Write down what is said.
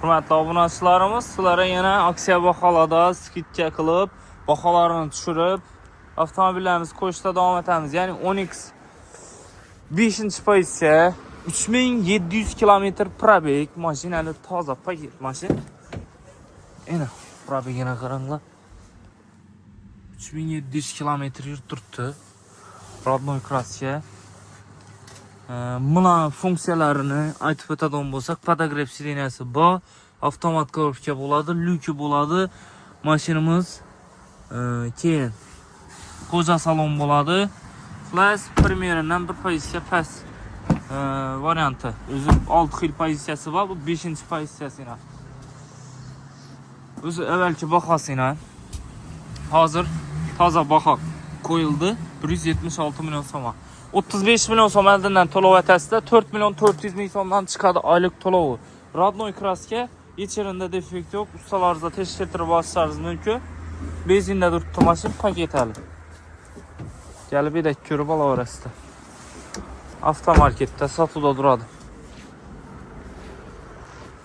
Hurmatli obunachilarimiz, sizlarga yana aksiya baholarda skidka qilib, baholarini tushirib, avtomobillarimizni qo'yishda davom etamiz. Ya'ni Onix 5-pozitsiya, 3700 km probeg, mashinani toza paket mashina. Ana, probegini qaranglar. 3700 km yurib turibdi. Родной kraska. Mana funksiyalarini aytib o'tadigan bo'lsak, podogrev sirenasi bor, avtomat korobka bo'ladi, lyuki bo'ladi. Mashinamiz keyin qo'ja salon bo'ladi. Flash primeridan bir pozitsiya past varianti. O'zi 6 xil pozitsiyasi bor, bu 5-pozitsiyasi ina. O'zi avvalgi bahosini hozir toza baho qo'yildi. 176 million so'm. 35 million so'm oldindan to'lov atasida 4 million 400 ming so'mdan chiqadi oylik to'lovi. Родной kraska, ichirinde defekt yo'q. Ustalaringizga tekshirtirib olishingiz mumkin. Benzinda turibdi mashina paketali. Kelib edik ko'rib olaverasizlar. Avtomarketda sotuvda turadi.